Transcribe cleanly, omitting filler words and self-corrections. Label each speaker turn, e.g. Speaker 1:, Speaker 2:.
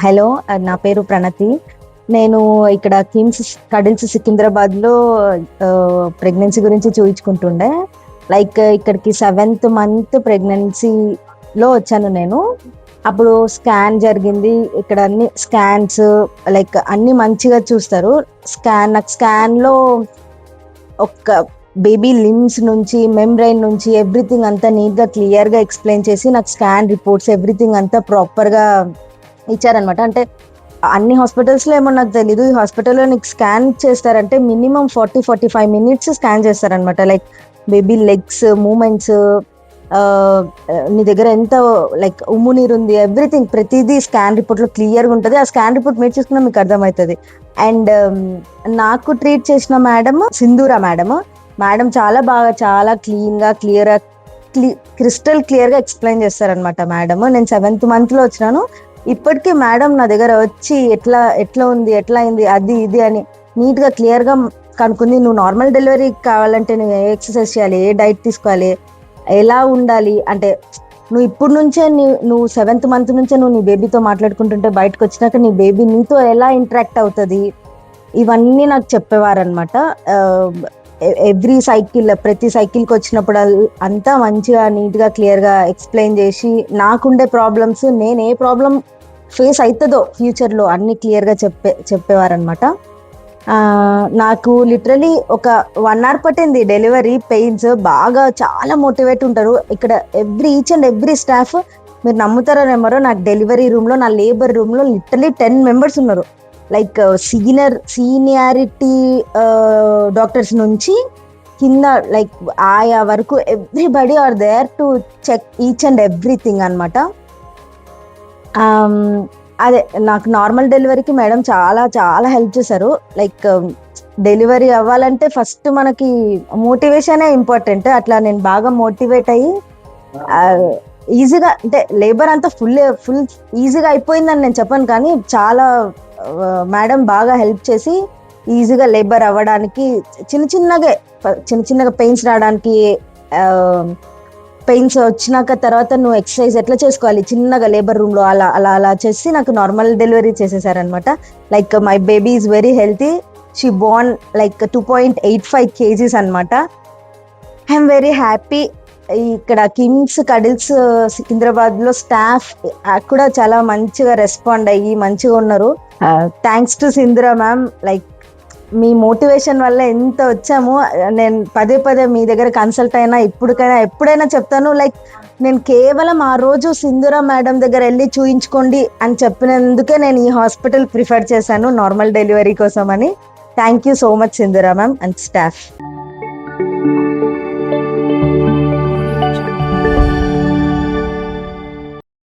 Speaker 1: Hello, నా పేరు ప్రణతి. నేను ఇక్కడ కిమ్స్ కడిల్స్ సికింద్రాబాద్లో ప్రెగ్నెన్సీ గురించి చూయించుకుంటుండే. లైక్ ఇక్కడికి 7th మంత్ ప్రెగ్నెన్సీలో వచ్చాను నేను. అప్పుడు స్కాన్ జరిగింది. ఇక్కడ అన్ని స్కాన్స్ లైక్ అన్ని మంచిగా చూస్తారు. నాకు స్కాన్లో ఒక బేబీ లిమ్స్ నుంచి మెంబ్రైన్ నుంచి ఎవ్రీథింగ్ అంతా నీట్గా క్లియర్గా ఎక్స్ప్లెయిన్ చేసి నాకు స్కాన్ రిపోర్ట్స్ ఎవ్రీథింగ్ అంతా ప్రాపర్గా ఇచ్చారనమాట. అంటే అన్ని హాస్పిటల్స్లో ఏమో నాకు తెలీదు, ఈ హాస్పిటల్లో నీకు స్కాన్ చేస్తారంటే మినిమం 40-45 minutes స్కాన్ చేస్తారనమాట. లైక్ బేబీ లెగ్స్ మూమెంట్స్, నీ దగ్గర ఎంత లైక్ ఉమ్ము నీరు ఉంది, ఎవ్రీథింగ్ ప్రతిదీ స్కాన్ రిపోర్ట్లో క్లియర్గా ఉంటుంది. ఆ స్కాన్ రిపోర్ట్ మీరు చూసుకున్నా మీకు అర్థమవుతుంది. అండ్ నాకు ట్రీట్ చేసిన మేడం సింధూరా మేడం చాలా బాగా, చాలా క్లీన్గా క్రిస్టల్ క్లియర్గా ఎక్స్ప్లెయిన్ చేస్తారనమాట మేడం. నేను 7th monthలో వచ్చినాను. ఇప్పటికీ మేడం నా దగ్గర వచ్చి ఎట్లా ఉంది, ఎట్లా అయింది, అది ఇది అని నీట్గా క్లియర్గా కనుక్కుంది. నువ్వు నార్మల్ డెలివరీ కావాలంటే నువ్వు ఏ ఎక్సర్సైజ్ చేయాలి, ఏ డైట్ తీసుకోవాలి, ఎలా ఉండాలి, అంటే నువ్వు ఇప్పుడు నుంచే నువ్వు 7th month నుంచే నువ్వు నీ బేబీతో మాట్లాడుకుంటుంటే బయటకు వచ్చినాక నీ బేబీ నీతో ఎలా ఇంటరాక్ట్ అవుతుంది, ఇవన్నీ నాకు చెప్పేవారనమాట. ఎవ్రీ సైకిల్, ప్రతి సైకిల్కి వచ్చినప్పుడు అంతా మంచిగా నీట్గా క్లియర్గా ఎక్స్ప్లెయిన్ చేసి నాకుండే ప్రాబ్లమ్స్, నేను ఏ ప్రాబ్లం ఫేస్ అవుతుందో ఫ్యూచర్లో అన్ని క్లియర్గా చెప్పేవారనమాట. నాకు లిటరలీ ఒక 1 hour పట్టింది డెలివరీ. పెయిన్స్ బాగా, చాలా మోటివేట్ ఉంటారు ఇక్కడ ఈచ్ అండ్ ఎవ్రీ స్టాఫ్. మీరు నమ్ముతారో నమ్మరో, నాకు డెలివరీ రూమ్లో, నా లేబర్ రూమ్లో లిటరలీ 10 members ఉన్నారు. లైక్ సీనియారిటీ డాక్టర్స్ నుంచి కింద లైక్ ఆయా వరకు everybody are there to check each and everything అనమాట. అదే నాకు నార్మల్ డెలివరీకి మేడం చాలా చాలా హెల్ప్ చేశారు. లైక్ డెలివరీ అవ్వాలంటే ఫస్ట్ మనకి మోటివేషనే ఇంపార్టెంట్. అట్లా నేను బాగా మోటివేట్ అయ్యి ఈజీగా, అంటే లేబర్ అంతా ఫుల్ ఈజీగా అయిపోయిందని నేను చెప్పను, కానీ చాలా మేడం బాగా హెల్ప్ చేసి ఈజీగా లేబర్ అవ్వడానికి, చిన్నగా పెయిన్స్ రావడానికి, పెయిన్స్ వచ్చినాక తర్వాత నువ్వు ఎక్సర్సైజ్ ఎట్లా చేసుకోవాలి చిన్నగా లేబర్ రూమ్లో అలా అలా అలా చేసి నాకు నార్మల్ డెలివరీ చేసేసారనమాట. Like my baby is very healthy. She born like 2.85 kgs అనమాట. I'm very happy. ఇక్కడ కిమ్స్ కడిల్స్ సికింద్రాబాద్లో స్టాఫ్ కూడా చాలా మంచిగా రెస్పాండ్ అయ్యి మంచిగా ఉన్నారు. Thanks to Sindhura ma'am. Like me motivation వల్ల ఎంత వచ్చాము. నేను పదే మీ దగ్గర కన్సల్ట్ అయినా ఇప్పటికైనా ఎప్పుడైనా చెప్తాను, లైక్ నేను కేవలం ఆ రోజు సింధూరా మేడం దగ్గర వెళ్ళి చూయించుకోండి అని చెప్పినందుకే నేను ఈ హాస్పిటల్ ప్రిఫర్ చేశాను నార్మల్ డెలివరీ కోసం అని. Thank you so much Sindhura ma'am and staff.